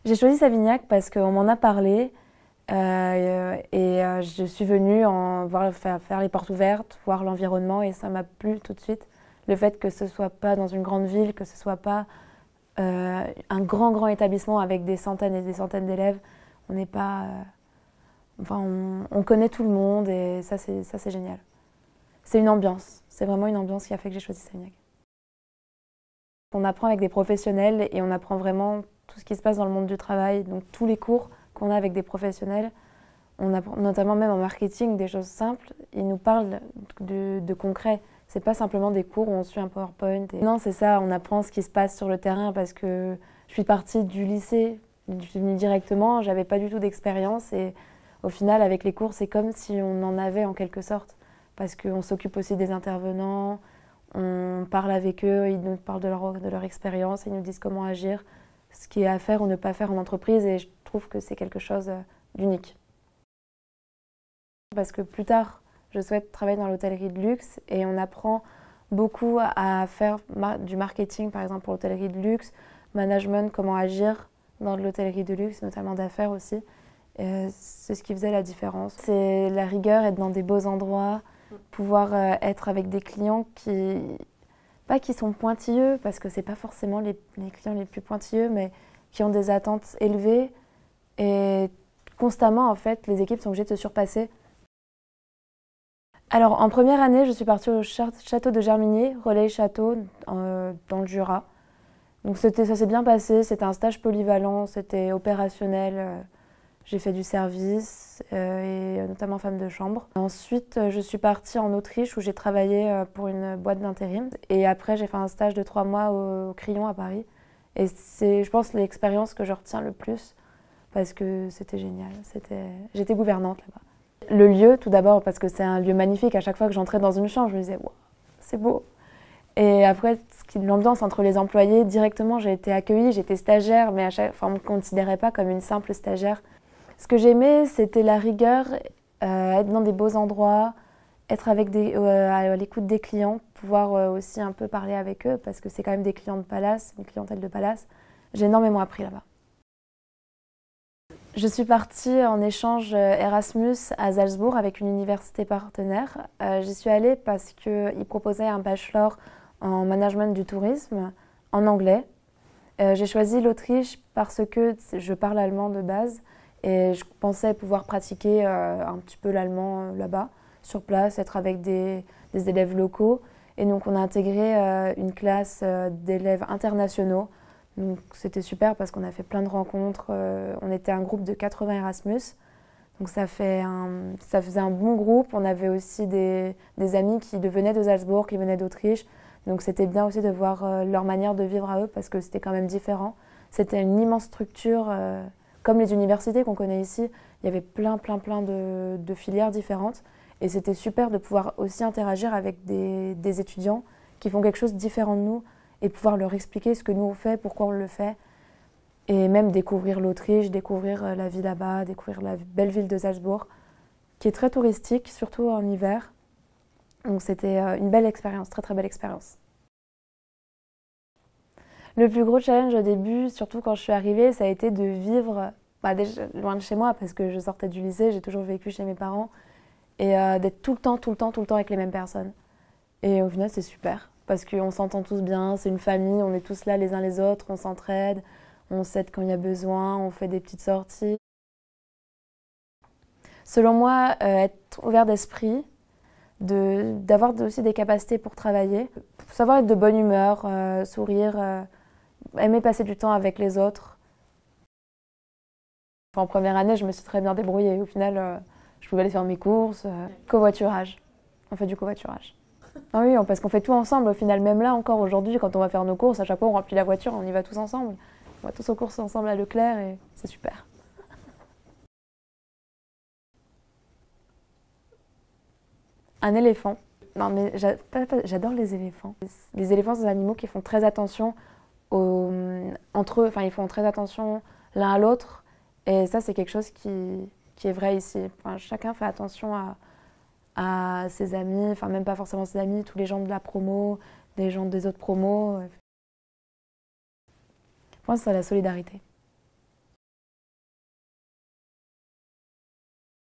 J'ai choisi Savignac parce qu'on m'en a parlé je suis venue faire les portes ouvertes, voir l'environnement et ça m'a plu tout de suite. Le fait que ce ne soit pas dans une grande ville, que ce ne soit pas un grand établissement avec des centaines et des centaines d'élèves. On n'est pas... on connaît tout le monde et ça c'est génial. C'est une ambiance, c'est vraiment une ambiance qui a fait que j'ai choisi Savignac. On apprend avec des professionnels et on apprend vraiment tout ce qui se passe dans le monde du travail, donc tous les cours qu'on a avec des professionnels. On apprend notamment même en marketing des choses simples. Ils nous parlent de concret. C'est pas simplement des cours où on suit un PowerPoint. Non, c'est ça, on apprend ce qui se passe sur le terrain parce que je suis partie du lycée, je suis venue directement, j'avais pas du tout d'expérience et au final avec les cours c'est comme si on en avait en quelque sorte parce qu'on s'occupe aussi des intervenants, on parle avec eux, ils nous parlent de leur expérience, ils nous disent comment agir, ce qui est à faire ou ne pas faire en entreprise et je trouve que c'est quelque chose d'unique. Parce que plus tard, je souhaite travailler dans l'hôtellerie de luxe et on apprend beaucoup à faire du marketing, par exemple pour l'hôtellerie de luxe, management, comment agir dans l'hôtellerie de luxe, notamment d'affaires aussi. C'est ce qui faisait la différence. C'est la rigueur, être dans des beaux endroits, pouvoir être avec des clients pas qui sont pointilleux, parce que c'est pas forcément les clients les plus pointilleux, mais qui ont des attentes élevées et constamment en fait les équipes sont obligées de se surpasser. Alors, en première année, je suis partie au château de Germigny, Relais Château, dans le Jura. Donc ça s'est bien passé, c'était un stage polyvalent, c'était opérationnel. J'ai fait du service, et notamment femme de chambre. Ensuite, je suis partie en Autriche où j'ai travaillé pour une boîte d'intérim. Et après, j'ai fait un stage de 3 mois au Crillon à Paris. Et c'est, je pense, l'expérience que je retiens le plus parce que c'était génial. J'étais gouvernante là-bas. Le lieu, tout d'abord, parce que c'est un lieu magnifique. À chaque fois que j'entrais dans une chambre, je me disais wow, c'est beau. Et après, l'ambiance entre les employés, directement, j'ai été accueillie, j'étais stagiaire, mais on ne me considérait pas comme une simple stagiaire. Ce que j'aimais, c'était la rigueur, être dans des beaux endroits, être à l'écoute des clients, pouvoir aussi un peu parler avec eux, parce que c'est quand même des clients de palace, une clientèle de palace. J'ai énormément appris là-bas. Je suis partie en échange Erasmus à Salzbourg avec une université partenaire. J'y suis allée parce qu'ils proposaient un bachelor en management du tourisme en anglais. J'ai choisi l'Autriche parce que je parle allemand de base et je pensais pouvoir pratiquer un petit peu l'allemand là-bas, sur place, être avec des élèves locaux. Et donc on a intégré une classe d'élèves internationaux. Donc c'était super parce qu'on a fait plein de rencontres. On était un groupe de 80 Erasmus. Donc ça faisait un bon groupe. On avait aussi des amis qui venaient de Salzbourg, qui venaient d'Autriche. Donc c'était bien aussi de voir leur manière de vivre à eux parce que c'était quand même différent. C'était une immense structure, comme les universités qu'on connaît ici. Il y avait plein de filières différentes. Et c'était super de pouvoir aussi interagir avec des étudiants qui font quelque chose de différent de nous et pouvoir leur expliquer ce que nous on fait, pourquoi on le fait. Et même découvrir l'Autriche, découvrir la vie là-bas, découvrir la belle ville de Salzbourg, qui est très touristique, surtout en hiver. Donc c'était une belle expérience, très belle expérience. Le plus gros challenge au début, surtout quand je suis arrivée, ça a été de vivre déjà, loin de chez moi, parce que je sortais du lycée, j'ai toujours vécu chez mes parents, et d'être tout le temps avec les mêmes personnes. Et au final, c'est super, parce qu'on s'entend tous bien, c'est une famille, on est tous là les uns les autres, on s'entraide, on s'aide quand il y a besoin, on fait des petites sorties. Selon moi, être ouvert d'esprit, d'avoir aussi des capacités pour travailler, savoir être de bonne humeur, sourire, aimer passer du temps avec les autres. En première année, je me suis très bien débrouillée. Au final, je pouvais aller faire mes courses. Covoiturage. On fait du covoiturage. Ah oui, parce qu'on fait tout ensemble. Au final, même là, encore aujourd'hui, quand on va faire nos courses, à chaque fois, on remplit la voiture, on y va tous ensemble. On va tous aux courses ensemble à Leclerc et c'est super. Un éléphant. Non, mais j'adore les éléphants. Les éléphants, c'est des animaux qui font très attention entre eux. Enfin, ils font très attention l'un à l'autre. Et ça, c'est quelque chose qui est vrai ici. Enfin, chacun fait attention à ses amis, enfin même pas forcément ses amis, tous les gens de la promo, des gens des autres promos. Je pense que c'est la solidarité.